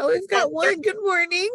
Oh, we've got one. Good morning.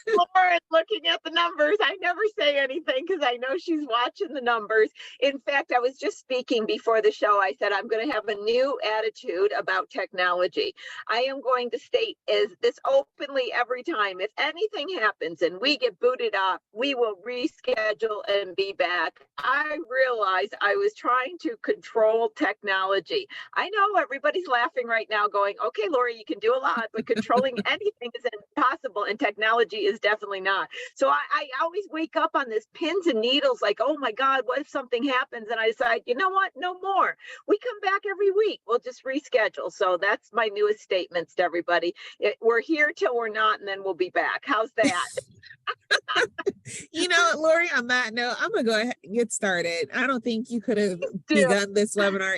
Lauren looking at the numbers. I never say anything because I know she's watching the numbers. In fact, I was just speaking before the show. I said I'm going to have a new attitude about technology. I am going to state this openly every time. If anything happens and we get booted off, we will reschedule and be back. I realized I was trying to control technology. I know everybody's laughing right now going, okay, Lori, you can do a lot, but controlling anything is impossible, and technology is definitely not. So I always wake up on this pins and needles like, oh my God, what if something happens? And I decide, you know what? No more. We come back every week. We'll just reschedule. So that's my newest statements to everybody. We're here till we're not, and then we'll be back. How's that? You know, Lori, on that note, I'm going to go ahead and get started. I don't think you could have begun this webinar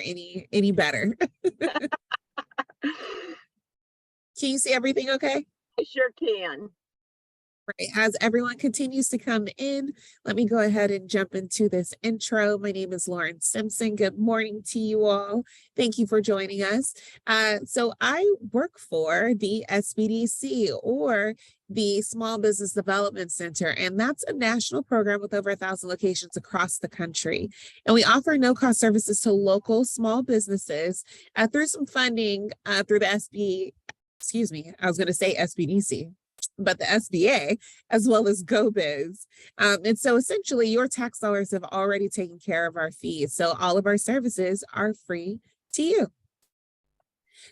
any better. Can you see everything okay? I sure can. Right. As everyone continues to come in, let me go ahead and jump into this intro. My name is Lauren Simpson. Good morning to you all. Thank you for joining us. So I work for the SBDC, or the Small Business Development Center, and that's a national program with over 1,000 locations across the country. And we offer no-cost services to local small businesses through some funding through the SBDC. But the SBA, as well as GoBiz. And so essentially your tax dollars have already taken care of our fees. So all of our services are free to you.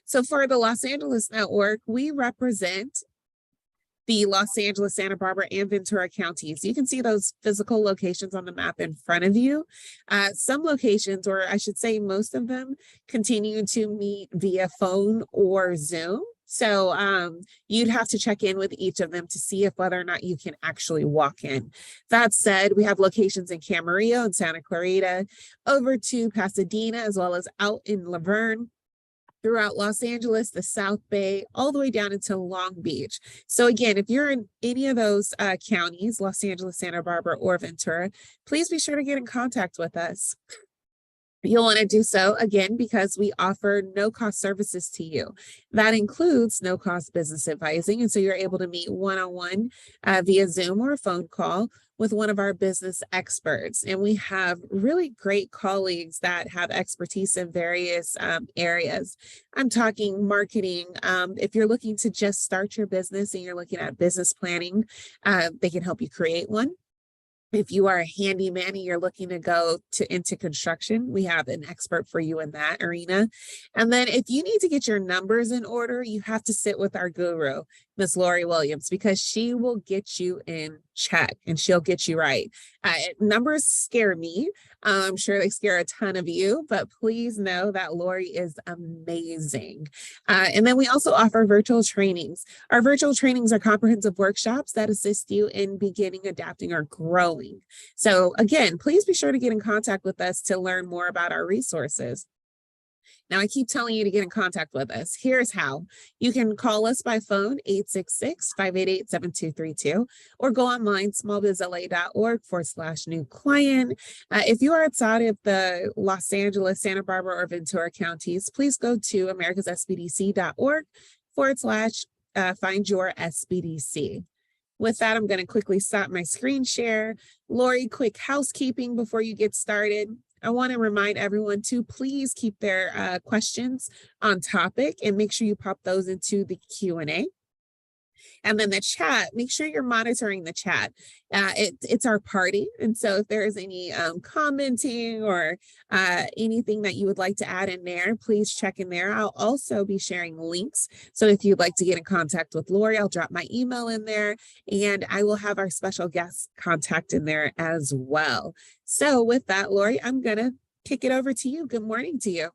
So for the Los Angeles network, we represent the Los Angeles, Santa Barbara, and Ventura counties. You can see those physical locations on the map in front of you. Some locations, or I should say most of them, continue to meet via phone or Zoom. So you'd have to check in with each of them to see if whether or not you can actually walk in. That said, we have locations in Camarillo and Santa Clarita, over to Pasadena, as well as out in Laverne, throughout Los Angeles, the South Bay, all the way down into Long Beach. So again, if you're in any of those counties, Los Angeles, Santa Barbara, or Ventura, please be sure to get in contact with us. You'll want to do so, again, because we offer no-cost services to you. That includes no-cost business advising. And so you're able to meet one-on-one via Zoom or a phone call with one of our business experts. And we have really great colleagues that have expertise in various areas. I'm talking marketing. If you're looking to just start your business and you're looking at business planning, they can help you create one. If you are a handyman and you're looking to go into construction, we have an expert for you in that arena. And then if you need to get your numbers in order, you have to sit with our guru, Miss Lori Williams, because she will get you in check and she'll get you right. Numbers scare me. I'm sure they scare a ton of you, but please know that Lori is amazing. And then we also offer virtual trainings. Our virtual trainings are comprehensive workshops that assist you in beginning, adapting, or growing. So again, please be sure to get in contact with us to learn more about our resources. Now, I keep telling you to get in contact with us. Here's how. You can call us by phone, 866-588-7232, or go online, smallbizla.org/new client. If you are outside of the Los Angeles, Santa Barbara, or Ventura counties, please go to americassbdc.org/find your SBDC. With that, I'm going to quickly stop my screen share. Lori, quick housekeeping before you get started. I want to remind everyone to please keep their questions on topic and make sure you pop those into the Q&A. And then the chat, make sure you're monitoring the chat. It's our party. And so if there is any commenting or anything that you would like to add in there, please check in there. I'll also be sharing links. So if you'd like to get in contact with Lori, I'll drop my email in there, and I will have our special guest contact in there as well. So with that, Lori, I'm going to kick it over to you. Good morning to you.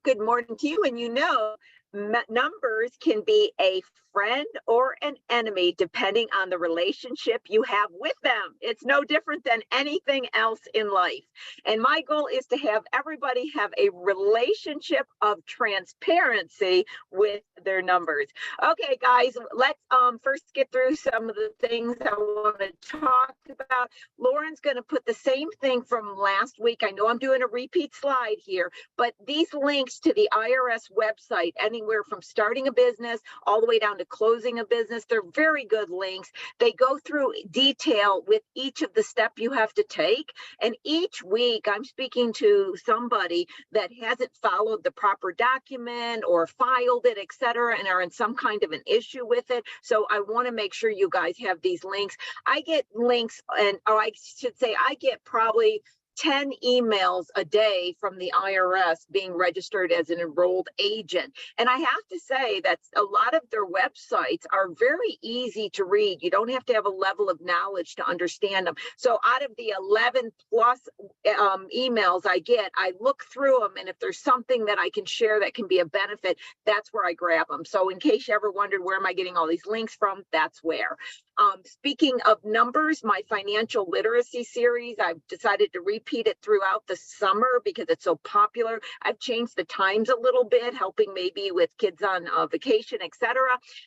Good morning to you. And you know, numbers can be a friend or an enemy depending on the relationship you have with them. It's no different than anything else in life. And my goal is to have everybody have a relationship of transparency with their numbers. Okay, guys, let's first get through some of the things I want to talk about. Lauren's going to put the same thing from last week. I know I'm doing a repeat slide here, but these links to the IRS website, any anywhere from starting a business all the way down to closing a business. They're very good links. They go through detail with each of the steps you have to take. And each week I'm speaking to somebody that hasn't followed the proper document or filed it, etc., and are in some kind of an issue with it. So I want to make sure you guys have these links. I get links, or I should say I get probably 10 emails a day from the IRS being registered as an enrolled agent. And I have to say that a lot of their websites are very easy to read. You don't have to have a level of knowledge to understand them. So out of the 11 plus emails I get, I look through them. And if there's something that I can share that can be a benefit, that's where I grab them. So in case you ever wondered where am I getting all these links from, that's where. Speaking of numbers, my financial literacy series, I've decided to repeat it throughout the summer because it's so popular. I've changed the times a little bit, helping maybe with kids on vacation, etc.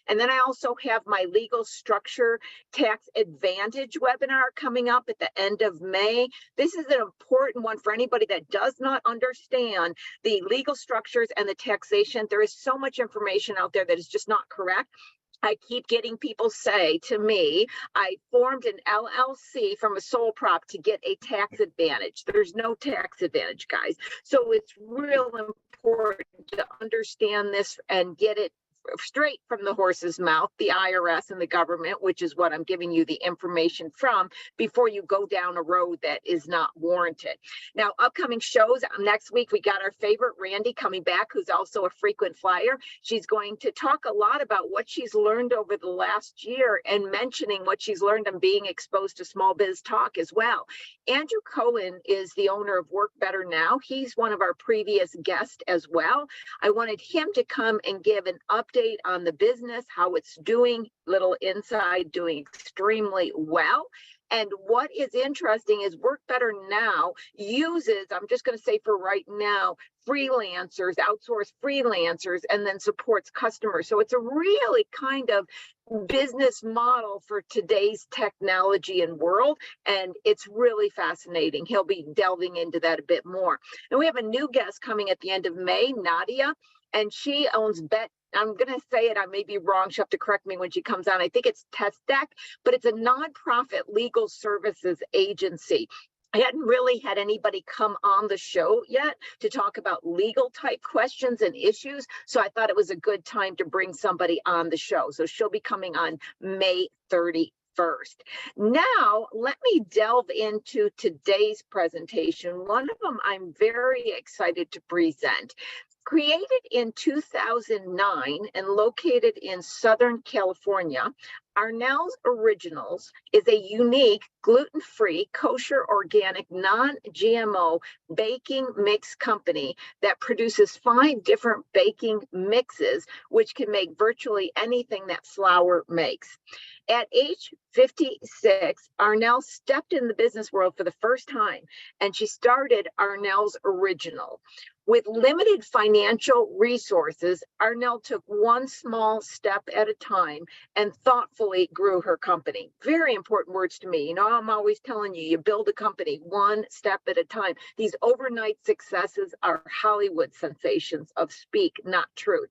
And then I also have my legal structure tax advantage webinar coming up at the end of May. This is an important one for anybody that does not understand the legal structures and the taxation. There is so much information out there that is just not correct. I keep getting people say to me, I formed an LLC from a sole prop to get a tax advantage. There's no tax advantage, guys. So it's real important to understand this and get it straight from the horse's mouth, the IRS and the government, which is what I'm giving you the information from, before you go down a road that is not warranted. Now, upcoming shows, next week, we got our favorite Randy coming back, who's also a frequent flyer. She's going to talk a lot about what she's learned over the last year and mentioning what she's learned and being exposed to small biz talk as well. Andrew Cohen is the owner of Work Better Now. He's one of our previous guests as well. I wanted him to come and give an update on the business, how it's doing, little inside, doing extremely well. And what is interesting is Work Better Now uses, I'm just going to say for right now, freelancers, outsource freelancers, and then supports customers. So it's a really kind of business model for today's technology and world. And it's really fascinating. He'll be delving into that a bit more. And we have a new guest coming at the end of May, Nadia, and she owns I'm going to say it, I may be wrong. She'll have to correct me when she comes on. I think it's Test Deck, but it's a nonprofit legal services agency. I hadn't really had anybody come on the show yet to talk about legal type questions and issues. So I thought it was a good time to bring somebody on the show. So she'll be coming on May 31st. Now, let me delve into today's presentation. One of them I'm very excited to present. Created in 2009 and located in Southern California, Arnels Originals is a unique gluten-free, kosher, organic, non-GMO baking mix company that produces 5 different baking mixes, which can make virtually anything that flour makes. At age 56, Arnel stepped in the business world for the first time, and she started Arnels Original. With limited financial resources, Arnel took one small step at a time and thoughtfully grew her company. Very important words to me. You know, I'm always telling you, you build a company one step at a time. These overnight successes are Hollywood sensations of speak, not truth.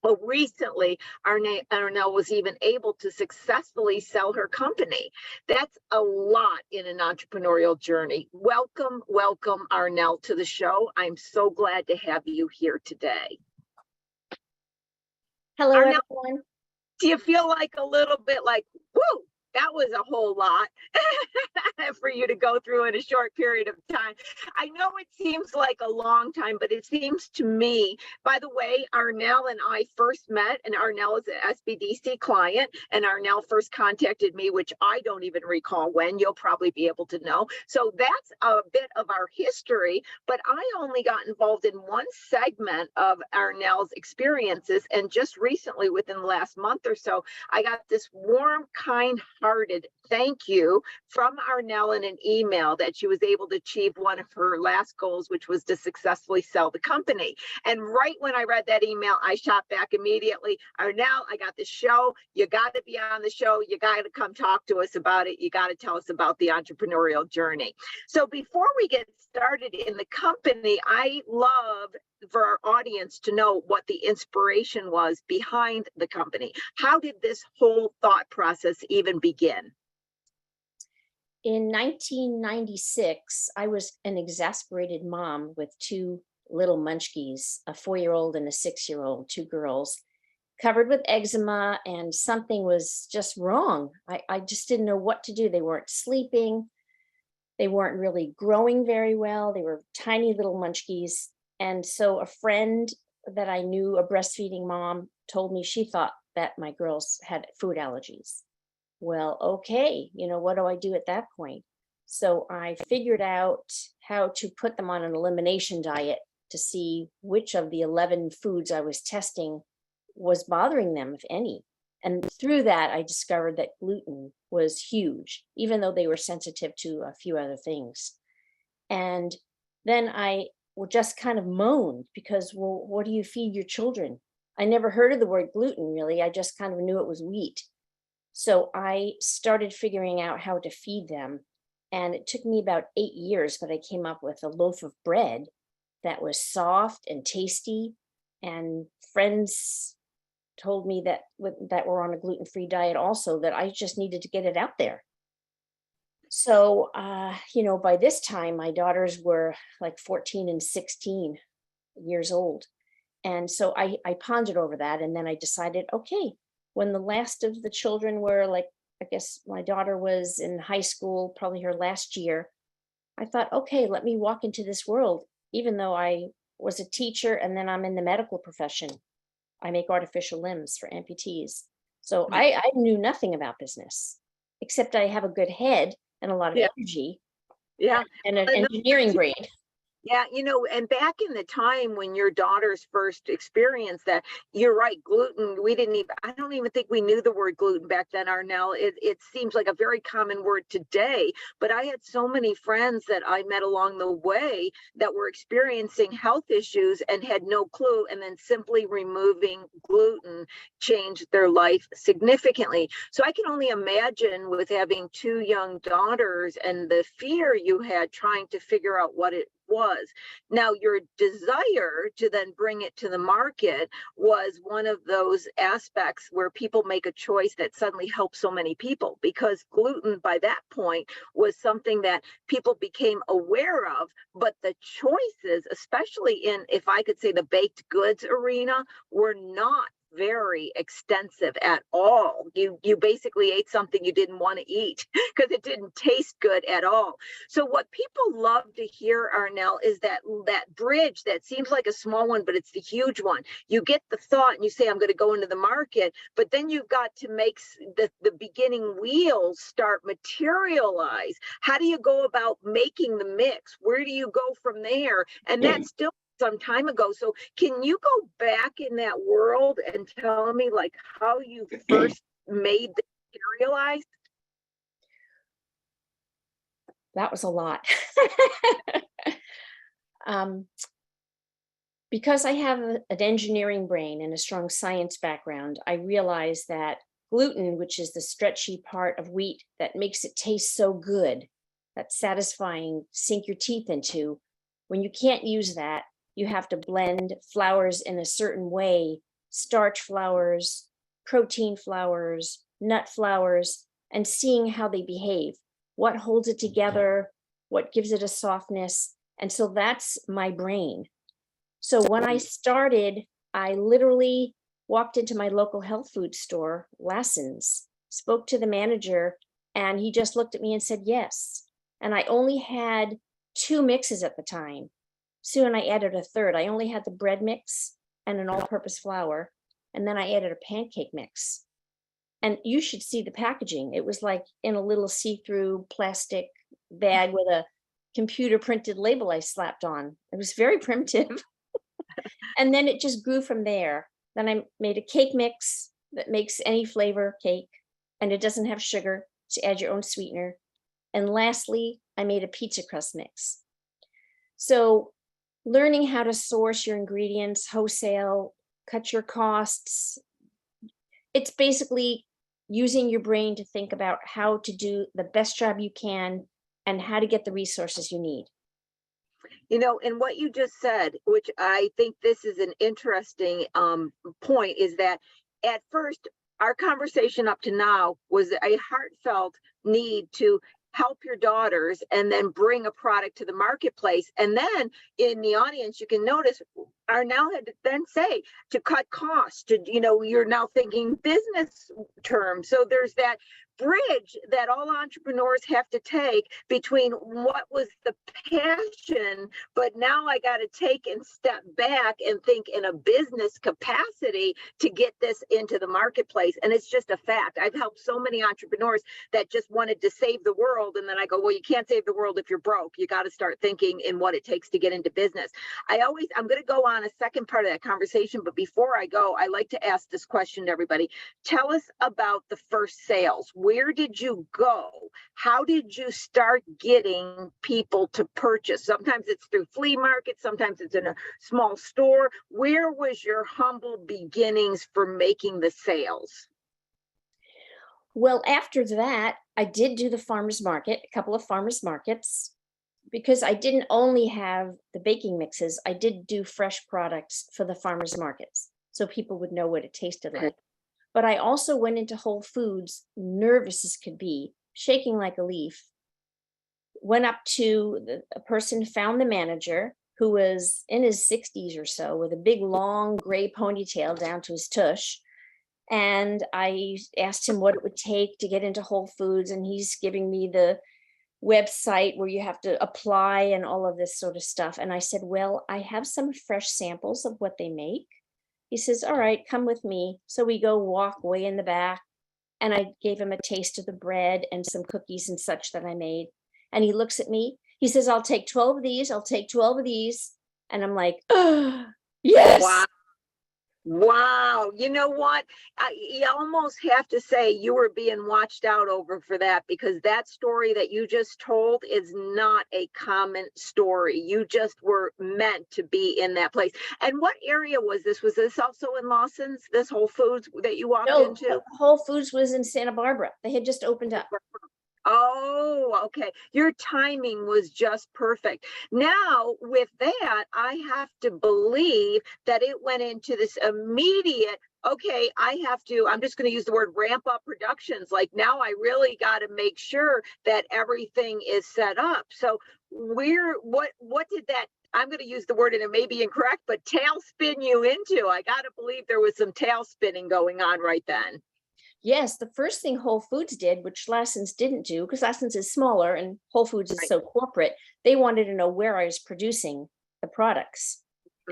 Well, recently, Arnel was even able to successfully sell her company. That's a lot in an entrepreneurial journey. Welcome, welcome, Arnel, to the show. I'm so glad to have you here today. Hello, Arnel, everyone. do you feel like a little bit like, whoo, that was a whole lot for you to go through in a short period of time? I know it seems like a long time, but it seems to me, by the way, Arnel and I first met, and Arnel is an SBDC client, and Arnel first contacted me, which I don't even recall when. You'll probably be able to know. So that's a bit of our history, but I only got involved in one segment of Arnel's experiences, and just recently, within the last month or so, I got this warm, kind-hearted thank you from Arnel in an email that she was able to achieve one of her last goals, which was to successfully sell the company. And right when I read that email, I shot back immediately. Arnel, I got this show. You got to be on the show. You got to come talk to us about it. You got to tell us about the entrepreneurial journey. So before we get started in the company, I love for our audience to know what the inspiration was behind the company. How did this whole thought process even begin? In 1996, I was an exasperated mom with two little munchkies, a 4-year-old and a 6-year-old, two girls, covered with eczema, and something was just wrong. I just didn't know what to do. They weren't sleeping. They weren't really growing very well. They were tiny little munchkies. And so a friend that I knew, a breastfeeding mom, told me she thought that my girls had food allergies. Well, okay, what do I do at that point? So I figured out how to put them on an elimination diet to see which of the 11 foods I was testing was bothering them, if any. And through that, I discovered that gluten was huge, even though they were sensitive to a few other things. And then I just kind of moaned because, well, what do you feed your children? I never heard of the word gluten, really. I just kind of knew it was wheat. So I started figuring out how to feed them. And it took me about 8 years, but I came up with a loaf of bread that was soft and tasty. And friends told me that we're on a gluten-free diet also, that I just needed to get it out there. So, by this time, my daughters were like 14 and 16 years old. And so I pondered over that. And then I decided, okay, when the last of the children were like, I guess my daughter was in high school, probably her last year, I thought, okay, let me walk into this world, even though I was a teacher and then I'm in the medical profession. I make artificial limbs for amputees. So I knew nothing about business, except I have a good head and a lot of energy. Yeah. And an engineering brain. Yeah, and back in the time when your daughters first experienced that, you're right, gluten, I don't even think we knew the word gluten back then, Arnel. It seems like a very common word today, but I had so many friends that I met along the way that were experiencing health issues and had no clue, and then simply removing gluten changed their life significantly. So I can only imagine with having two young daughters and the fear you had trying to figure out what it was. Now, your desire to then bring it to the market was one of those aspects where people make a choice that suddenly helps so many people, because gluten by that point was something that people became aware of, but the choices, especially in, if I could say, the baked goods arena, were not very extensive at all. You basically ate something you didn't want to eat because it didn't taste good at all. So what people love to hear, Arnel, is that bridge that seems like a small one, but it's the huge one. You get the thought and you say, I'm going to go into the market, but then you've got to make the beginning wheels start materialize. How do you go about making the mix? Where do you go from there? And that's still some time ago. So can you go back in that world and tell me like how you first made the materialize? That was a lot. Because I have an engineering brain and a strong science background, I realized that gluten, which is the stretchy part of wheat that makes it taste so good, that's satisfying, sink your teeth into, when you can't use that, you have to blend flours in a certain way, starch flours, protein flours, nut flours, and seeing how they behave, what holds it together, what gives it a softness. And so that's my brain. So when I started, I literally walked into my local health food store, Lassen's, spoke to the manager, and he just looked at me and said, yes. And I only had 2 mixes at the time. Soon I added a third. I only had the bread mix and an all-purpose flour, and then I added a pancake mix. And you should see the packaging. It was like in a little see-through plastic bag with a computer printed label I slapped on. It was very primitive. And then it just grew from there. Then I made a cake mix that makes any flavor cake, and it doesn't have sugar, so add your own sweetener. And lastly, I made a pizza crust mix. So learning how to source your ingredients, wholesale, cut your costs, it's basically using your brain to think about how to do the best job you can and how to get the resources you need. You know, and what you just said, which I think this is an interesting point, is that at first, our conversation up to now was a heartfelt need to help your daughters and then bring a product to the marketplace. And then in the audience, you can notice Arnel had to then say to cut costs, to, you know, you're now thinking business terms. So there's that bridge that all entrepreneurs have to take between what was the passion, but now I got to take and step back and think in a business capacity to get this into the marketplace. And it's just a fact. I've helped so many entrepreneurs that just wanted to save the world. And then I go, well, you can't save the world if you're broke. You got to start thinking in what it takes to get into business. I'm going to go on a second part of that conversation. But before I go, I like to ask this question to everybody. Tell us about the first sales. Where did you go? How did you start getting people to purchase? Sometimes it's through flea markets, sometimes it's in a small store. Where was your humble beginnings for making the sales? Well, after that, I did do the farmer's market, a couple of farmer's markets, because I didn't only have the baking mixes, I did do fresh products for the farmer's markets, so people would know what it tasted like. But I also went into Whole Foods, nervous as could be, shaking like a leaf. Went up to a person, found the manager, who was in his 60s or so, with a big, long gray ponytail down to his tush. And I asked him what it would take to get into Whole Foods. And he's giving me the website where you have to apply and all of this sort of stuff. And I said, well, I have some fresh samples of what they make. He says, all right, come with me. So we go walk way in the back. And I gave him a taste of the bread and some cookies and such that I made. And he looks at me. He says, I'll take 12 of these. I'll take 12 of these. And I'm like, oh, yes. Wow. Wow. You know what? You almost have to say you were being watched out over for that, because that story that you just told is not a common story. You just were meant to be in that place. And what area was this? Was this also in Lawson's, this Whole Foods that you walked into? Whole Foods was in Santa Barbara. They had just opened up. Oh, okay. Your timing was just perfect. Now, with that, I have to believe that it went into this immediate, okay, I'm just going to use the word ramp up productions. Like now I really got to make sure that everything is set up. So what did that, I'm going to use the word and it may be incorrect, but tailspin you into? I got to believe there was some tail spinning going on right then. Yes, the first thing Whole Foods did, which Lassen's didn't do, because Lassen's is smaller and Whole Foods is so corporate, they wanted to know where I was producing the products.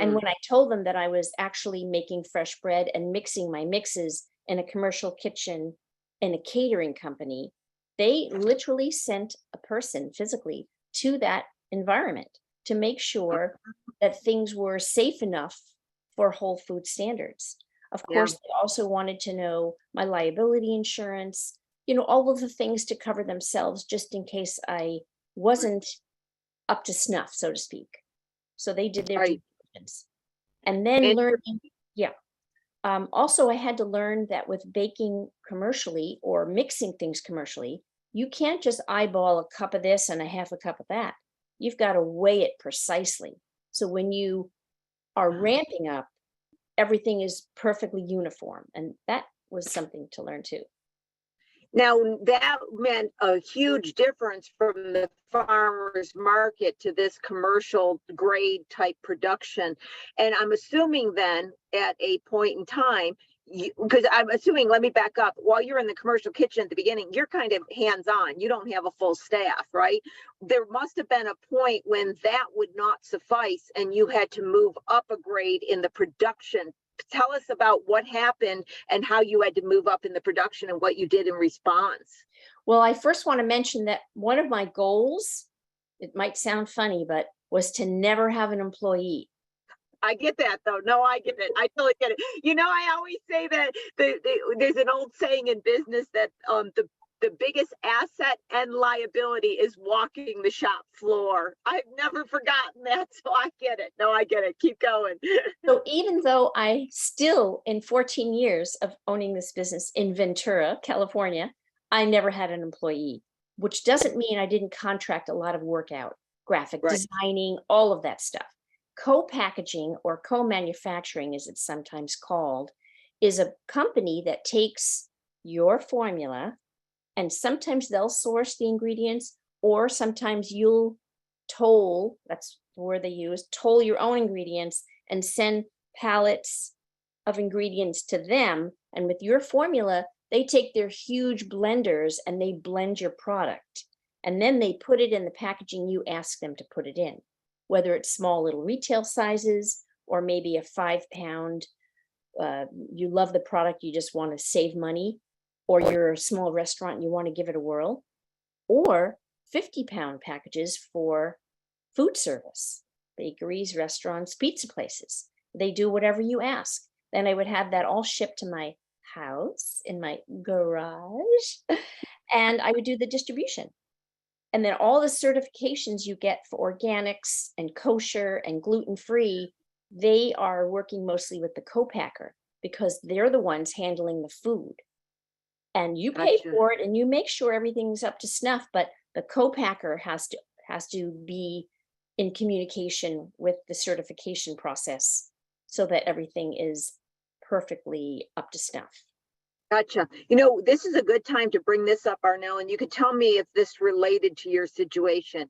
And when I told them that I was actually making fresh bread and mixing my mixes in a commercial kitchen in a catering company, they literally sent a person physically to that environment to make sure that things were safe enough for Whole Food standards. Of course, they also wanted to know my liability insurance, all of the things to cover themselves just in case I wasn't up to snuff, so to speak. So they did their due diligence. And then learning, also, I had to learn that with baking commercially or mixing things commercially, you can't just eyeball a cup of this and a half a cup of that. You've got to weigh it precisely. So when you are ramping up, everything is perfectly uniform. And that was something to learn too. Now, that meant a huge difference from the farmer's market to this commercial grade type production. And I'm assuming then at a point in time, because I'm assuming, let me back up, while you're in the commercial kitchen at the beginning, you're kind of hands-on. You don't have a full staff, right? There must have been a point when that would not suffice and you had to move up a grade in the production. Tell us about what happened and how you had to move up in the production and what you did in response. Well, I first want to mention that one of my goals, it might sound funny, but was to never have an employee. I get that though. No, I get it. I totally get it. I always say that there's an old saying in business that the the biggest asset and liability is walking the shop floor. I've never forgotten that, so I get it. No, I get it. Keep going. So even though I still, in 14 years of owning this business in Ventura, California, I never had an employee, which doesn't mean I didn't contract a lot of work out, graphic Right. designing, all of that stuff. Co-packaging or co-manufacturing, as it's sometimes called, is a company that takes your formula, and sometimes they'll source the ingredients, or sometimes you'll toll, that's the word they use, toll your own ingredients and send pallets of ingredients to them. And with your formula, they take their huge blenders and they blend your product. And then they put it in the packaging you ask them to put it in, whether it's small little retail sizes or maybe a 5-pound, you love the product, you just want to save money, or you're a small restaurant and you want to give it a whirl, or 50-pound packages for food service, bakeries, restaurants, pizza places. They do whatever you ask. Then I would have that all shipped to my house in my garage, and I would do the distribution. And then all the certifications you get for organics and kosher and gluten-free, they are working mostly with the co-packer because they're the ones handling the food. And you pay Gotcha. for it and you make sure everything's up to snuff, but the co-packer has to be in communication with the certification process so that everything is perfectly up to snuff. Gotcha. This is a good time to bring this up, Arnel, and you could tell me if this related to your situation.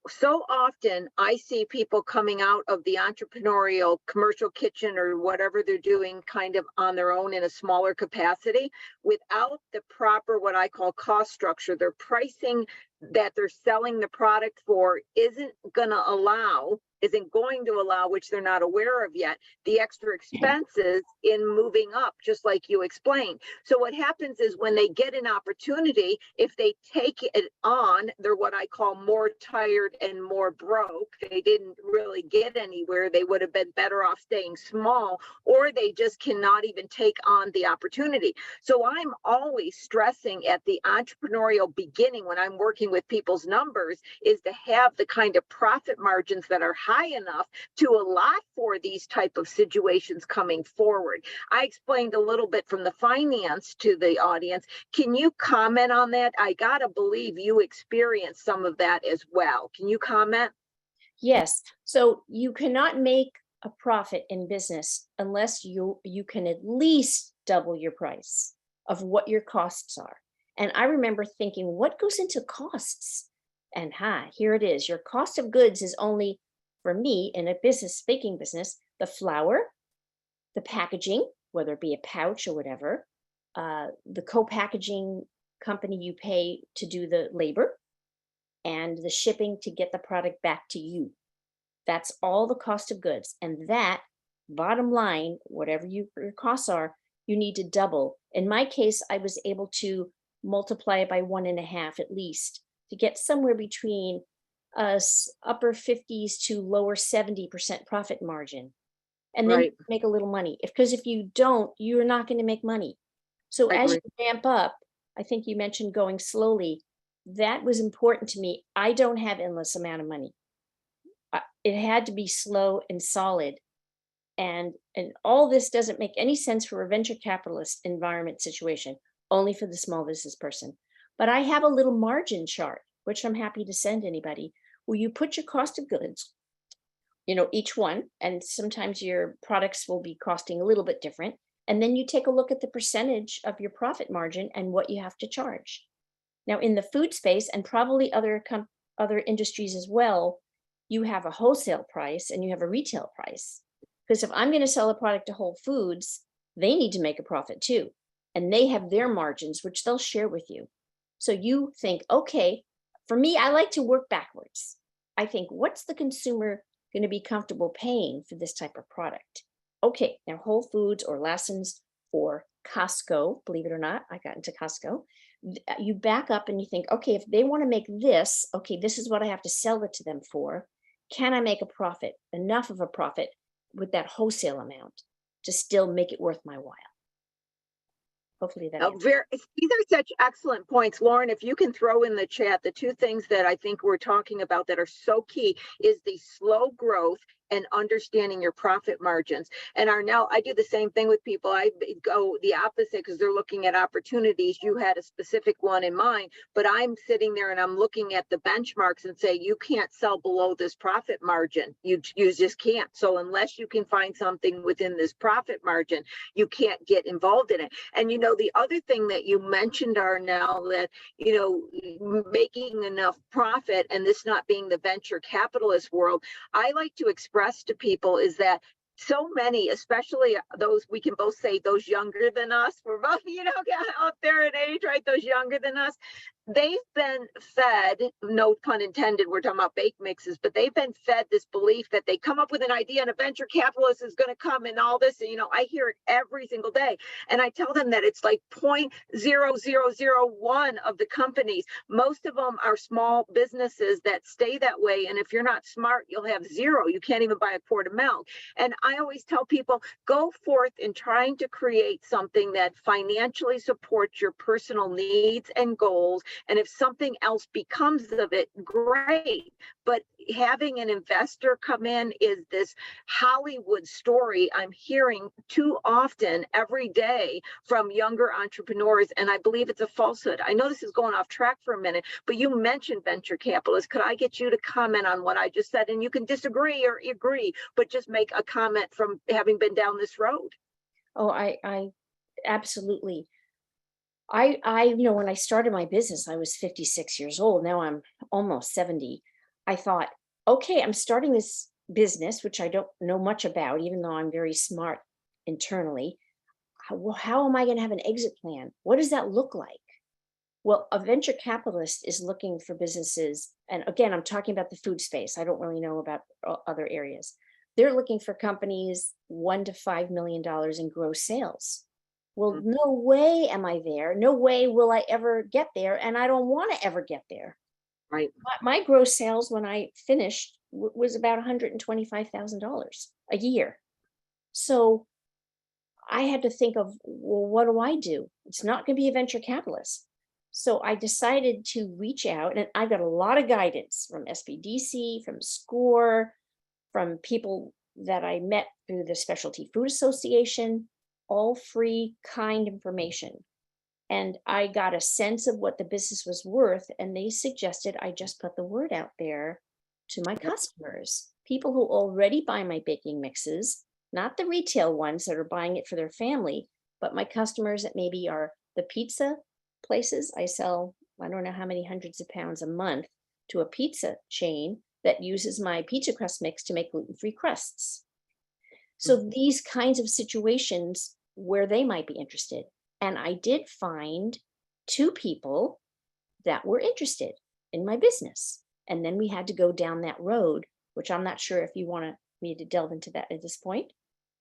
So often I see people coming out of the entrepreneurial commercial kitchen or whatever they're doing kind of on their own in a smaller capacity without the proper, what I call cost structure. Their pricing that they're selling the product for isn't going to allow, which they're not aware of yet, the extra expenses in moving up, just like you explained. So what happens is when they get an opportunity, if they take it on, they're what I call more tired and more broke. They didn't really get anywhere. They would have been better off staying small, or they just cannot even take on the opportunity. So I'm always stressing at the entrepreneurial beginning when I'm working with people's numbers is to have the kind of profit margins that are high enough to allow for these type of situations coming forward. I explained a little bit from the finance to the audience. Can you comment on that? I gotta believe you experienced some of that as well. Can you comment? Yes. So you cannot make a profit in business unless you can at least double your price of what your costs are. And I remember thinking, what goes into costs? And here it is. Your cost of goods is only, for me in a business, baking business, the flour, the packaging, whether it be a pouch or whatever, the co-packaging company you pay to do the labor, and the shipping to get the product back to you. That's all the cost of goods. And that, bottom line, whatever your costs are, you need to double. In my case, I was able to multiply it by 1.5 at least to get somewhere between upper 50s to lower 70% profit margin. And then Right. you make a little money. Because if you don't, you're not going to make money. So I as agree. you ramp up, I think you mentioned going slowly. That was important to me. I don't have endless amount of money. It had to be slow and solid. And all this doesn't make any sense for a venture capitalist environment situation, only for the small business person. But I have a little margin chart, which I'm happy to send anybody, where you put your cost of goods, each one, and sometimes your products will be costing a little bit different. And then you take a look at the percentage of your profit margin and what you have to charge. Now, in the food space and probably other industries as well, you have a wholesale price and you have a retail price. Because if I'm going to sell a product to Whole Foods, they need to make a profit too. And they have their margins, which they'll share with you. So you think, okay, for me, I like to work backwards. I think, what's the consumer going to be comfortable paying for this type of product? Okay, now Whole Foods or Lassen's or Costco, believe it or not, I got into Costco. You back up and you think, okay, if they want to make this, okay, this is what I have to sell it to them for. Can I make a profit, enough of a profit with that wholesale amount to still make it worth my while? Hopefully that Oh, answers. these are such excellent points. Lauren, if you can throw in the chat, the two things that I think we're talking about that are so key is the slow growth and understanding your profit margins. And Arnel, I do the same thing with people. I go the opposite because they're looking at opportunities. You had a specific one in mind, but I'm sitting there and I'm looking at the benchmarks and say, you can't sell below this profit margin. You just can't. So unless you can find something within this profit margin, you can't get involved in it. And the other thing that you mentioned, Arnel, that making enough profit and this not being the venture capitalist world, I like to express to people is that so many, especially those, we can both say those younger than us, we're both, up there in age, right? Those younger than us, they've been fed, no pun intended, we're talking about bake mixes, but they've been fed this belief that they come up with an idea and a venture capitalist is going to come and all this. And, I hear it every single day. And I tell them that it's like 0.0001 of the companies. Most of them are small businesses that stay that way. And if you're not smart, you'll have zero. You can't even buy a quart of milk. And I always tell people, go forth in trying to create something that financially supports your personal needs and goals. And if something else becomes of it, great. But having an investor come in is this Hollywood story I'm hearing too often every day from younger entrepreneurs. And I believe it's a falsehood. I know this is going off track for a minute, but you mentioned venture capitalists. Could I get you to comment on what I just said? And you can disagree or agree, but just make a comment from having been down this road. Oh, I absolutely. I when I started my business, I was 56 years old. Now I'm almost 70. I thought, okay, I'm starting this business, which I don't know much about, even though I'm very smart internally. How am I going to have an exit plan? What does that look like? Well, a venture capitalist is looking for businesses. And again, I'm talking about the food space. I don't really know about other areas. They're looking for companies $1 to $5 million in gross sales. Well, no way am I there. No way will I ever get there. And I don't want to ever get there. Right. My gross sales when I finished was about $125,000 a year. So I had to think of, well, what do I do? It's not going to be a venture capitalist. So I decided to reach out, and I got a lot of guidance from SBDC, from SCORE, from people that I met through the Specialty Food Association, all free, kind information. And I got a sense of what the business was worth, and they suggested I just put the word out there to my customers, people who already buy my baking mixes, not the retail ones that are buying it for their family, but my customers that maybe are the pizza places. I sell, I don't know how many hundreds of pounds a month to a pizza chain that uses my pizza crust mix to make gluten-free crusts. So these kinds of situations where they might be interested. And I did find 2 people that were interested in my business. And then we had to go down that road, which I'm not sure if you want me to delve into that at this point.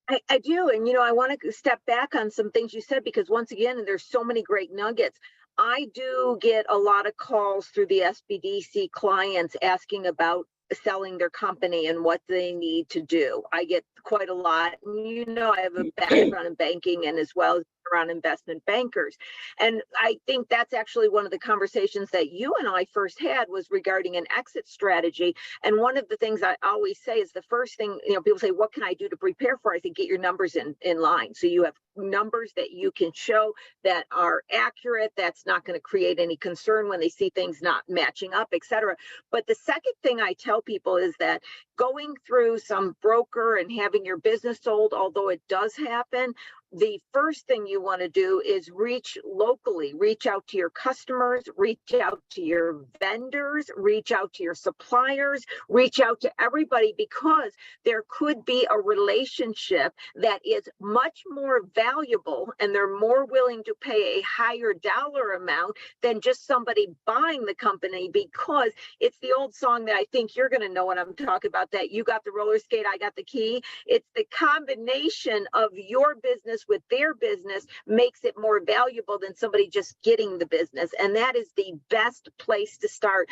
I do. And, I want to step back on some things you said, because once again, there's so many great nuggets. I do get a lot of calls through the SBDC clients asking about selling their company and what they need to do. I get quite a lot. I have a background in banking and as well as around investment bankers. And I think that's actually one of the conversations that you and I first had was regarding an exit strategy. And one of the things I always say is the first thing, people say, what can I do to prepare for? I think get your numbers in line. So you have numbers that you can show that are accurate. That's not going to create any concern when they see things not matching up, et cetera. But the second thing I tell people is that going through some broker and having your business sold, although it does happen, the first thing you want to do is reach locally, reach out to your customers, reach out to your vendors, reach out to your suppliers, reach out to everybody, because there could be a relationship that is much more valuable and they're more willing to pay a higher dollar amount than just somebody buying the company, because it's the old song that I think you're going to know what I'm talking about, that you got the roller skate, I got the key. It's the combination of your business with their business makes it more valuable than somebody just getting the business. And that is the best place to start,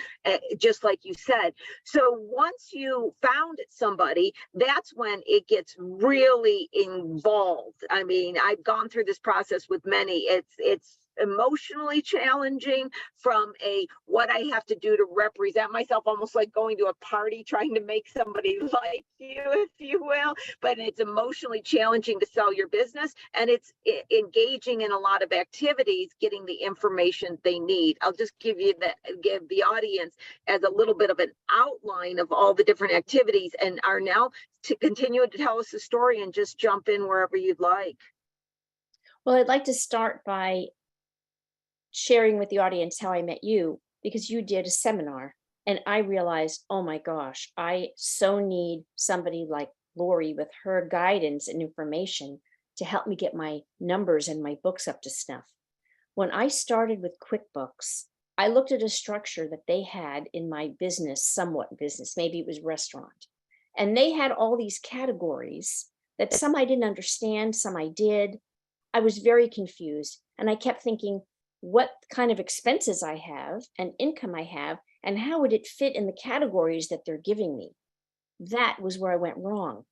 just like you said. So once you found somebody, that's when it gets really involved. I mean, I've gone through this process with many. It's emotionally challenging from what I have to do to represent myself, almost like going to a party trying to make somebody like you, if you will. But it's emotionally challenging to sell your business, and it's engaging in a lot of activities, getting the information they need. I'll just give the audience as a little bit of an outline of all the different activities, and Arnel to continue to tell us the story and just jump in wherever you'd like. Well, I'd like to start by sharing with the audience how I met you, because you did a seminar and I realized, oh my gosh, I so need somebody like Lori with her guidance and information to help me get my numbers and my books up to snuff. When I started with QuickBooks, I looked at a structure that they had in my business, somewhat business, maybe it was restaurant. And they had all these categories that some I didn't understand, some I did. I was very confused. And I kept thinking, what kind of expenses I have and income I have, and how would it fit in the categories that they're giving me? That was where I went wrong.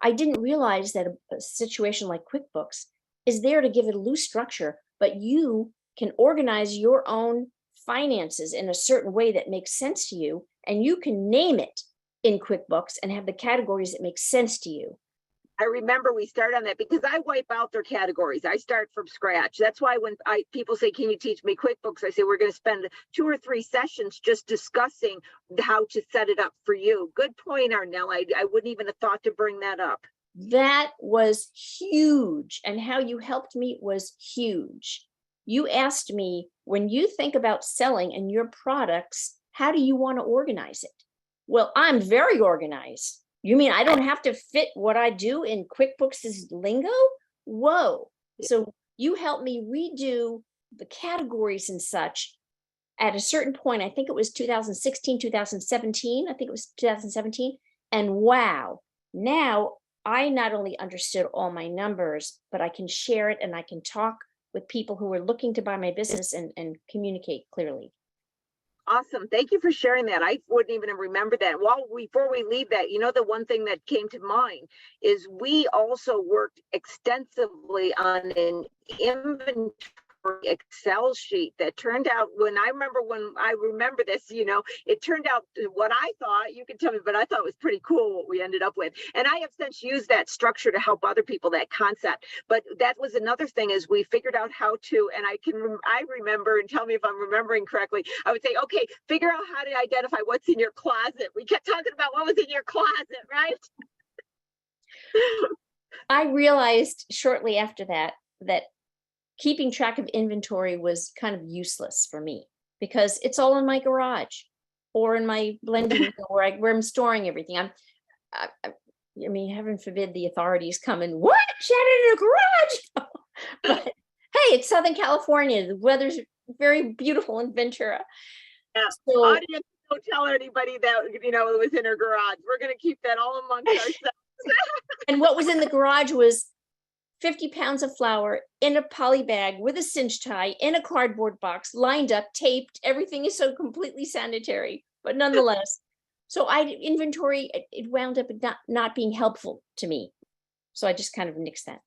I didn't realize that a situation like QuickBooks is there to give it a loose structure, but you can organize your own finances in a certain way that makes sense to you, and you can name it in QuickBooks and have the categories that make sense to you. I remember we started on that because I wipe out their categories. I start from scratch. That's why when people say, can you teach me QuickBooks? I say, we're going to spend 2 or 3 sessions just discussing how to set it up for you. Good point, Arnel. I wouldn't even have thought to bring that up. That was huge. And how you helped me was huge. You asked me, when you think about selling and your products, how do you want to organize it? Well, I'm very organized. You mean I don't have to fit what I do in QuickBooks' lingo? Whoa. So you helped me redo the categories and such at a certain point. I think it was 2016, 2017. I think it was 2017. And wow, now I not only understood all my numbers, but I can share it and I can talk with people who are looking to buy my business and communicate clearly. Awesome. Thank you for sharing that. I wouldn't even remember that. Before we leave that, the one thing that came to mind is we also worked extensively on an inventory Excel sheet that turned out, when I remember this, it turned out what I thought, you can tell me, but I thought it was pretty cool what we ended up with. And I have since used that structure to help other people, that concept. But that was another thing, is we figured out how to, and I remember, and tell me if I'm remembering correctly, I would say, okay, figure out how to identify what's in your closet. We kept talking about what was in your closet, right? I realized shortly after that keeping track of inventory was kind of useless for me, because it's all in my garage or in my blending where I'm storing everything. I mean, heaven forbid the authorities come and, what? She had it in a garage. But hey, it's Southern California. The weather's very beautiful in Ventura. Yeah. So, audience, don't tell anybody that, it was in her garage. We're going to keep that all amongst ourselves. And what was in the garage was 50 pounds of flour in a poly bag with a cinch tie in a cardboard box, lined up, taped. Everything is so completely sanitary, but nonetheless. So inventory, it wound up not being helpful to me. So I just kind of nixed that.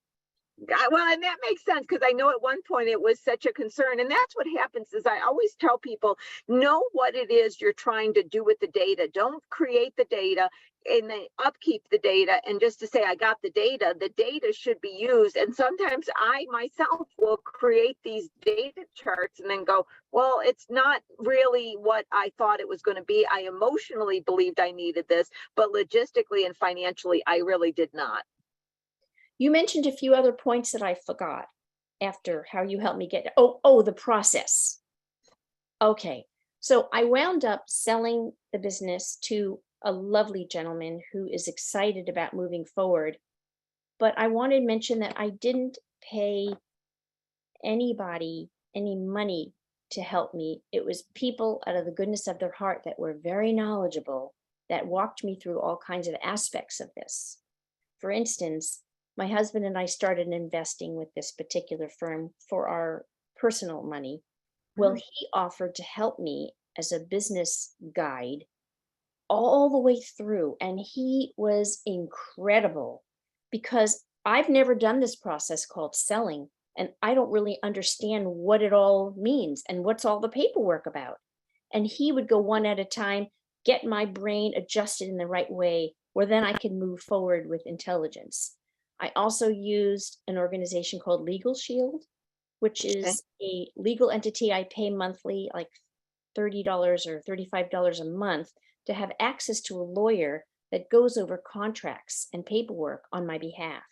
Well, and that makes sense, because I know at one point it was such a concern. And that's what happens, is I always tell people, know what it is you're trying to do with the data. Don't create the data and then upkeep the data. And just to say, I got the data should be used. And sometimes I myself will create these data charts and then go, well, it's not really what I thought it was going to be. I emotionally believed I needed this, but logistically and financially, I really did not. You mentioned a few other points that I forgot after how you helped me get, the process. Okay, so I wound up selling the business to a lovely gentleman who is excited about moving forward. But I wanted to mention that I didn't pay anybody any money to help me. It was people out of the goodness of their heart that were very knowledgeable that walked me through all kinds of aspects of this. For instance, my husband and I started investing with this particular firm for our personal money. Well, he offered to help me as a business guide all the way through. And he was incredible, because I've never done this process called selling, and I don't really understand what it all means and what's all the paperwork about. And he would go one at a time, get my brain adjusted in the right way, where then I can move forward with intelligence. I also used an organization called Legal Shield, which Okay. is a legal entity I pay monthly, like $30 or $35 a month, to have access to a lawyer that goes over contracts and paperwork on my behalf,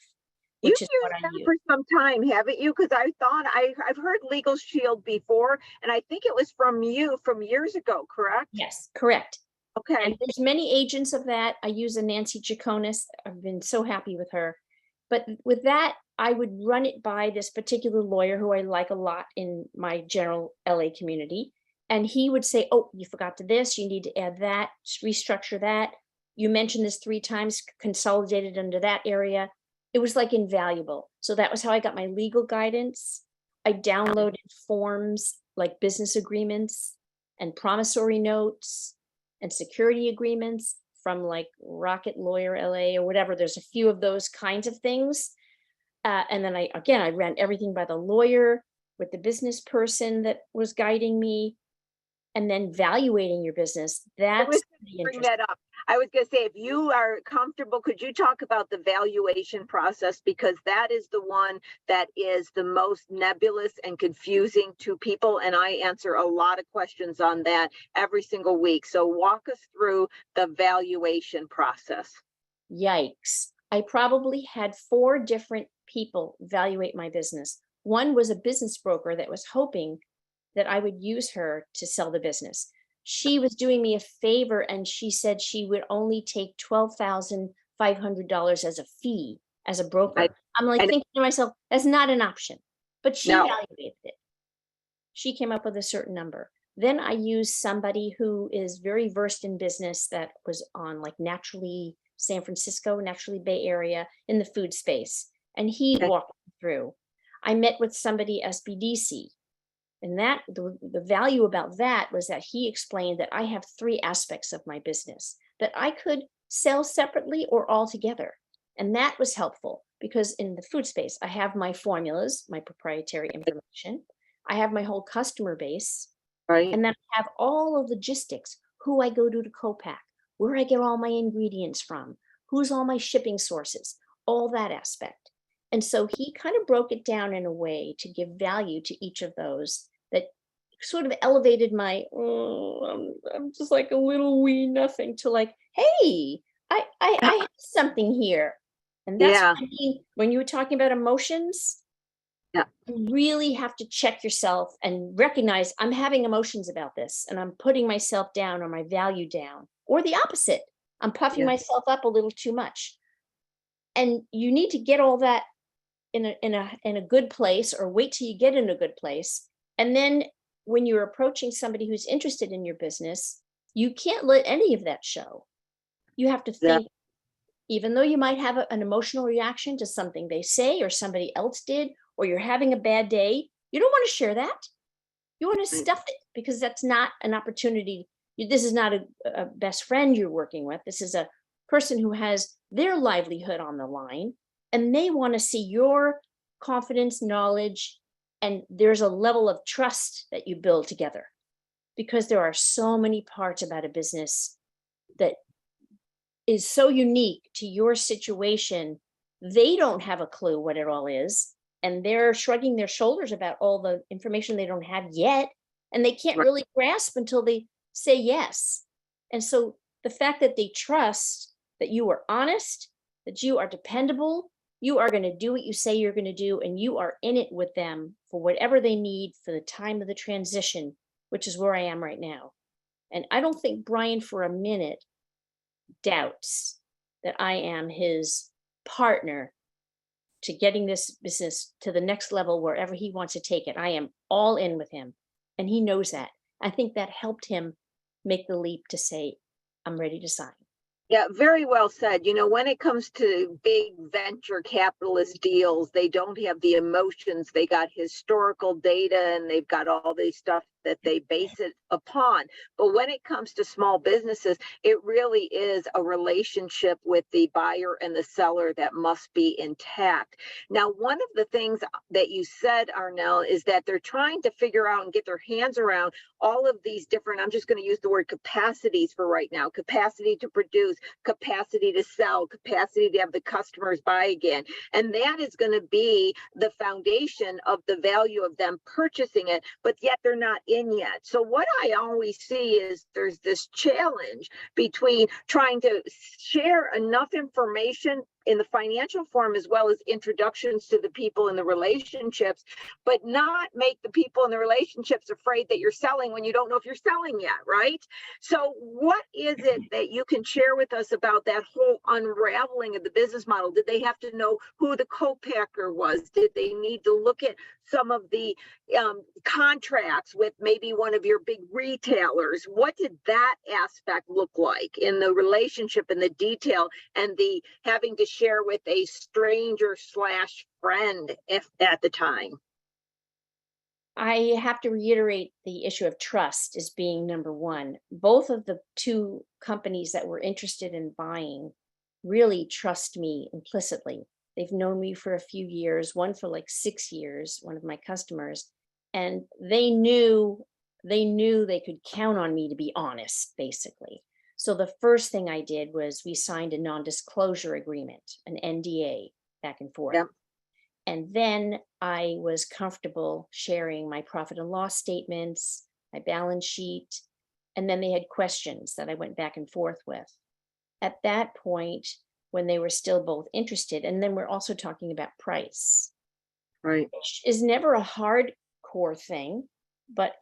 You've which is what used I that use. for some time, haven't you? Because I thought I've heard Legal Shield before, and I think it was from you from years ago, correct? Yes, correct. And Okay. there's many agents of that. I use a Nancy Chaconis. I've been so happy with her. But with that, I would run it by this particular lawyer who I like a lot in my general LA community. And he would say, oh, you forgot to this, you need to add that, restructure that. You mentioned this 3 times, consolidated under that area. It was like invaluable. So that was how I got my legal guidance. I downloaded forms like business agreements and promissory notes and security agreements from like Rocket Lawyer LA or whatever. There's a few of those kinds of things. And then I ran everything by the lawyer with the business person that was guiding me, and then valuating your business. I That's was pretty gonna bring interesting. that up. I was going to say, if you are comfortable, could you talk about the valuation process? Because that is the one that is the most nebulous and confusing to people. And I answer a lot of questions on that every single week. So walk us through the valuation process. Yikes. I probably had 4 different people evaluate my business. One was a business broker that was hoping that I would use her to sell the business. She was doing me a favor, and she said she would only take $12,500 as a fee as a I, broker. I'm like and thinking to myself, that's not an option. But she no, evaluated it. She came up with a certain number. Then I used somebody who is very versed in business that was on like Naturally San Francisco, Naturally Bay Area in the food space. And he okay, walked me through. I met with somebody SBDC, and that the value about that was that he explained that I have 3 aspects of my business that I could sell separately or all together. And that was helpful because in the food space, I have my formulas, my proprietary information. I have my whole customer base, right, and then I have all of logistics, who I go to co-pack, where I get all my ingredients from, who's all my shipping sources, all that aspect. And so he kind of broke it down in a way to give value to each of those that sort of elevated my, oh, I'm just like a little wee nothing, to like, hey, I have something here. And that's yeah, what I mean when you were talking about emotions. yeah, You really have to check yourself and recognize I'm having emotions about this and I'm putting myself down or my value down, or the opposite. I'm puffing yeah. myself up a little too much. And you need to get all that in a good place, or wait till you get in a good place. And then when you're approaching somebody who's interested in your business, you can't let any of that show. You have to That, think, even though you might have an emotional reaction to something they say or somebody else did, or you're having a bad day, you don't want to share that. You want to right, stuff it, because that's not an opportunity. This is not a best friend you're working with. This is a person who has their livelihood on the line, and they want to see your confidence, knowledge, and there's a level of trust that you build together, because there are so many parts about a business that is so unique to your situation. They don't have a clue what it all is, and they're shrugging their shoulders about all the information they don't have yet, and they can't right, really grasp until they say yes. And so the fact that they trust that you are honest, that you are dependable, you are going to do what you say you're going to do, and you are in it with them for whatever they need for the time of the transition, which is where I am right now. And I don't think Brian for a minute doubts that I am his partner to getting this business to the next level wherever he wants to take it. I am all in with him, and he knows that. I think that helped him make the leap to say, I'm ready to sign. yeah, very well said. You know, when it comes to big venture capitalist deals, they don't have the emotions. They got historical data and they've got all this stuff that they base it upon. But when it comes to small businesses, it really is a relationship with the buyer and the seller that must be intact. Now, one of the things that you said, Arnel, is that they're trying to figure out and get their hands around all of these different, I'm just going to use the word capacities for right now, capacity to produce, capacity to sell, capacity to have the customers buy again. And that is going to be the foundation of the value of them purchasing it, but yet they're not in yet. So what I always see is there's this challenge between trying to share enough information in the financial form as well as introductions to the people in the relationships, but not make the people in the relationships afraid that you're selling when you don't know if you're selling yet, right? So what is it that you can share with us about that whole unraveling of the business model? Did they have to know who the co-packer was? Did they need to look at some of the contracts with maybe one of your big retailers? What did that aspect look like in the relationship and the detail and the having to share with a stranger slash friend if at the time? I have to reiterate the issue of trust as being number one. Both of the two companies that were interested in buying really trust me implicitly. They've known me for a few years, one for like 6 years, one of my customers, and they knew they could count on me to be honest, basically. So the first thing I did was we signed a non-disclosure agreement, an NDA, back and forth. Yeah. And then I was comfortable sharing my profit and loss statements, my balance sheet, and then they had questions that I went back and forth with. At that point, when they were still both interested, and then we're also talking about price, Right. which is never a hardcore thing, but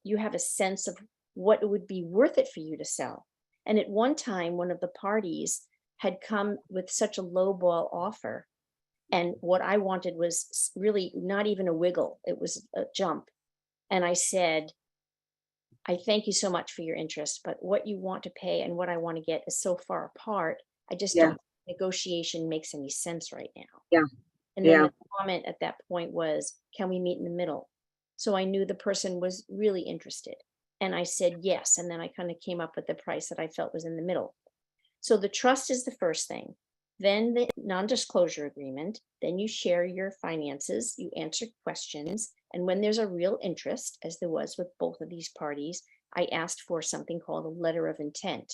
you have a sense of what it would be worth it for you to sell. And at one time, one of the parties had come with such a low ball offer. And what I wanted was really not even a wiggle. It was a jump. And I said, I thank you so much for your interest, but what you want to pay and what I want to get is so far apart. I just don't think negotiation makes any sense right now. Yeah. And then the comment at that point was, can we meet in the middle? So I knew the person was really interested. And I said yes. And then I kind of came up with the price that I felt was in the middle. So the trust is the first thing. Then the non-disclosure agreement. Then you share your finances, you answer questions. And when there's a real interest, as there was with both of these parties, I asked for something called a letter of intent,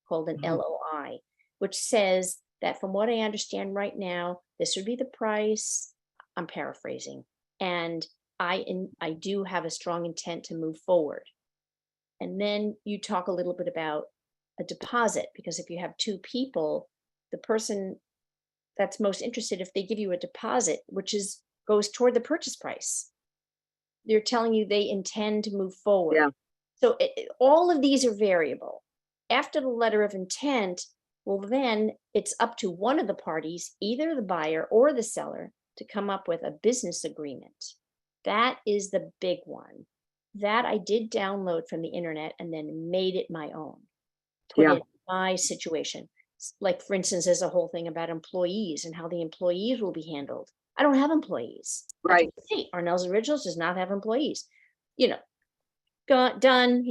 called an LOI, which says that from what I understand right now, this would be the price. I'm paraphrasing. And I do have a strong intent to move forward. And then you talk a little bit about a deposit, because if you have two people, the person that's most interested, if they give you a deposit, which goes toward the purchase price, they're telling you they intend to move forward. Yeah. So all of these are variable. After the letter of intent, well, then it's up to one of the parties, either the buyer or the seller, to come up with a business agreement. That is the big one. That I did download from the internet and then made it my own, put in my situation. Like, for instance, there's a whole thing about employees and how the employees will be handled. I don't have employees. Right. Hey, Arnels Originals does not have employees. Done,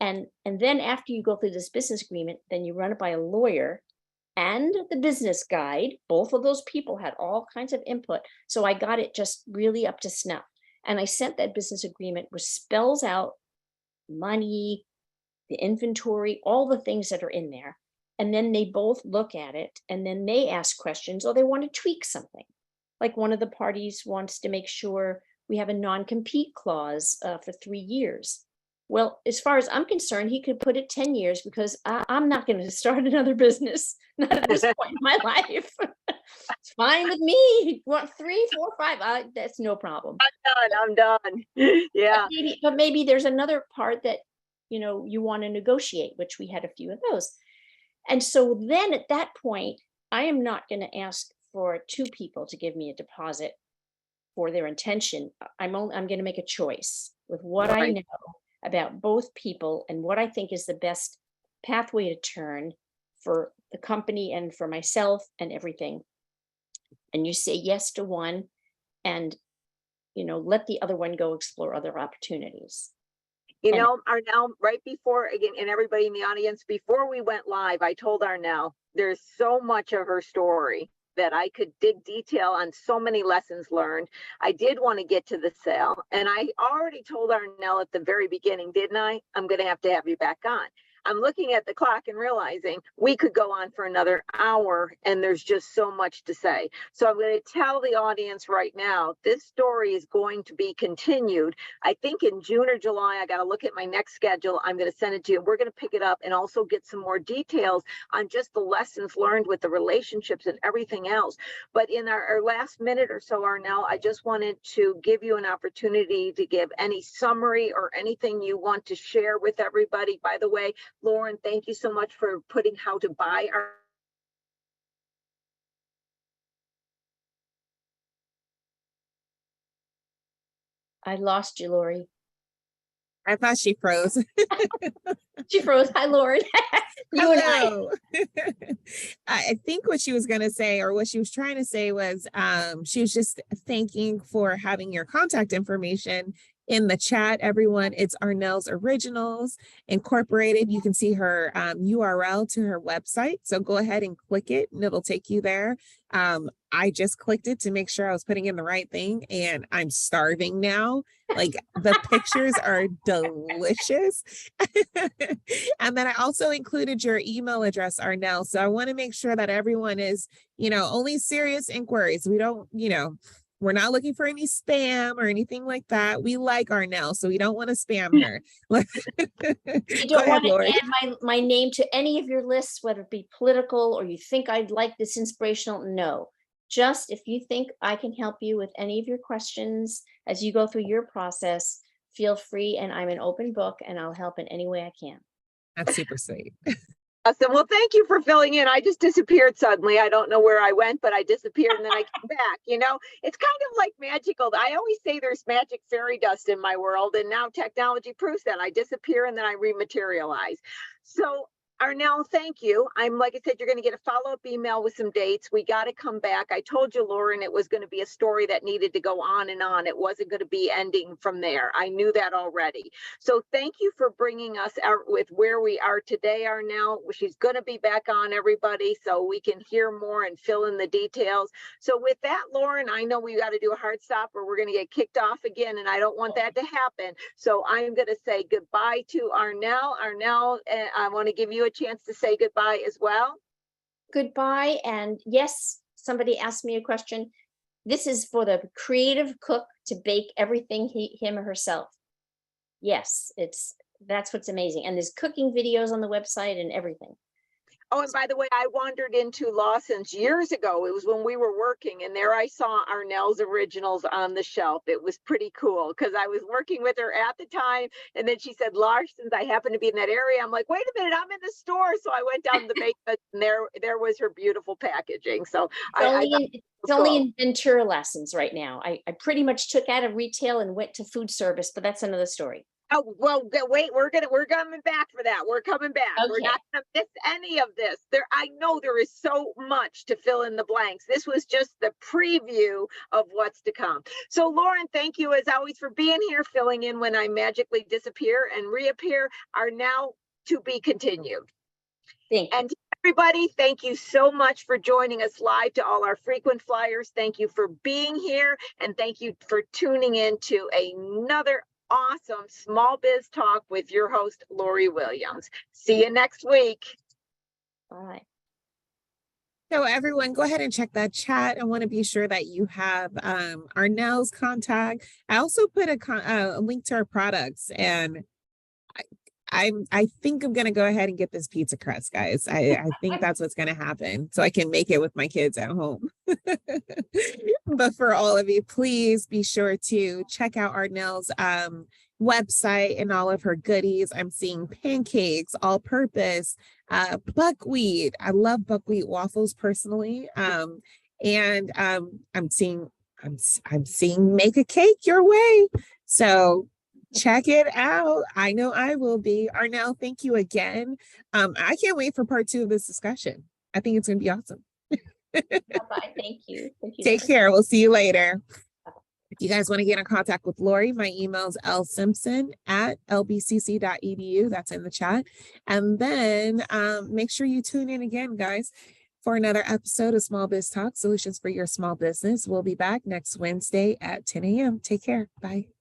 and then after you go through this business agreement, then you run it by a lawyer and the business guide. Both of those people had all kinds of input. So I got it just really up to snuff. And I sent that business agreement, which spells out money, the inventory, all the things that are in there. And then they both look at it and then they ask questions, or they want to tweak something. Like one of the parties wants to make sure we have a non-compete clause for 3 years. Well, as far as I'm concerned, he could put it 10 years because I'm not going to start another business, not at this point in my life. It's fine with me. You want 3, 4, 5, that's no problem. I'm done. Yeah. But maybe there's another part that, you want to negotiate, which we had a few of those. And so then at that point, I am not going to ask for 2 people to give me a deposit for their intention. I'm going to make a choice with what I know about both people and what I think is the best pathway to turn for the company and for myself and everything. And you say yes to one, and let the other one go explore other opportunities. You And- know, Arnel, right before, again, and everybody in the audience, before we went live, I told Arnel there's so much of her story that I could dig detail on, so many lessons learned. I did want to get to the sale. And I already told Arnel at the very beginning, didn't I? I'm going to have you back on. I'm looking at the clock and realizing we could go on for another hour and there's just so much to say. So I'm going to tell the audience right now, this story is going to be continued. I think in June or July, I got to look at my next schedule. I'm going to send it to you. We're going to pick it up and also get some more details on just the lessons learned with the relationships and everything else. But in our last minute or so, Arnel, I just wanted to give you an opportunity to give any summary or anything you want to share with everybody. By the way, Lauren, thank you so much for putting how to buy our. I lost you, Lori. I thought she froze. She froze. Hi, Lauren. You and I. Hello. I think what she was going to say, or what she was trying to say, was she was just thanking for having your contact information in the chat, everyone. It's Arnels Originals Incorporated. You can see her URL to her website. So go ahead and click it and it'll take you there. I just clicked it to make sure I was putting in the right thing, and I'm starving now. Like, the pictures are delicious. And then I also included your email address, Arnel. So I want to make sure that everyone is, only serious inquiries. We don't, we're not looking for any spam or anything like that. We like Arnel, so we don't want to spam her. You don't want to add my name to any of your lists, whether it be political or you think I'd like this inspirational. No, just if you think I can help you with any of your questions as you go through your process, feel free, and I'm an open book and I'll help in any way I can. That's super sweet. Awesome. Well, thank you for filling in. I just disappeared suddenly. I don't know where I went, but I disappeared and then I came back. It's kind of like magical. I always say there's magic fairy dust in my world, and now technology proves that. I disappear and then I rematerialize. So Arnel, thank you. Like I said, you're going to get a follow-up email with some dates. We got to come back. I told you, Lauren, it was going to be a story that needed to go on and on. It wasn't going to be ending from there. I knew that already. So thank you for bringing us out with where we are today, Arnel. She's going to be back on, everybody, so we can hear more and fill in the details. So with that, Lauren, I know we got to do a hard stop or we're going to get kicked off again, and I don't want that to happen. So I'm going to say goodbye to Arnel. Arnel, I want to give you a chance to say goodbye as well. Goodbye. And yes, somebody asked me a question. This is for the creative cook to bake everything him or herself. Yes, that's what's amazing. And there's cooking videos on the website and everything. Oh, and by the way, I wandered into Lawson's years ago. It was when we were working, and there I saw Arnels Originals on the shelf. It was pretty cool because I was working with her at the time, and then she said, Lawson's, I happen to be in that area. I'm like, wait a minute, I'm in the store. So I went down to the basement, and there was her beautiful packaging. So it's only in Ventura Lessons right now. I pretty much took out of retail and went to food service, but that's another story. Oh, well, wait, we're coming back for that. We're coming back. Okay. We're not going to miss any of this. I know there is so much to fill in the blanks. This was just the preview of what's to come. So Lauren, thank you as always for being here, filling in when I magically disappear and reappear. Are now to be continued. Thank you. And everybody, thank you so much for joining us live. To all our frequent flyers, thank you for being here, and thank you for tuning in to another awesome Small Biz Talk with your host, Lori Williams. See you next week. Bye. So everyone, go ahead and check that chat. I want to be sure that you have Arnel's contact. I also put a link to our products, and I think I'm going to go ahead and get this pizza crust, guys. I think that's what's going to happen, so I can make it with my kids at home. But for all of you, please be sure to check out Arnel's website and all of her goodies. I'm seeing pancakes, all purpose, buckwheat. I love buckwheat waffles personally. And I'm seeing make a cake your way. So check it out. I know I will be. Arnel, thank you again. I can't wait for part 2 of this discussion. I think it's going to be awesome. Bye-bye. Thank you. Take care. We'll see you later. If you guys want to get in contact with Lori, my email is lsimpson@lbcc.edu. That's in the chat. And then make sure you tune in again, guys, for another episode of Small Biz Talk, Solutions for Your Small Business. We'll be back next Wednesday at 10 a.m. Take care. Bye.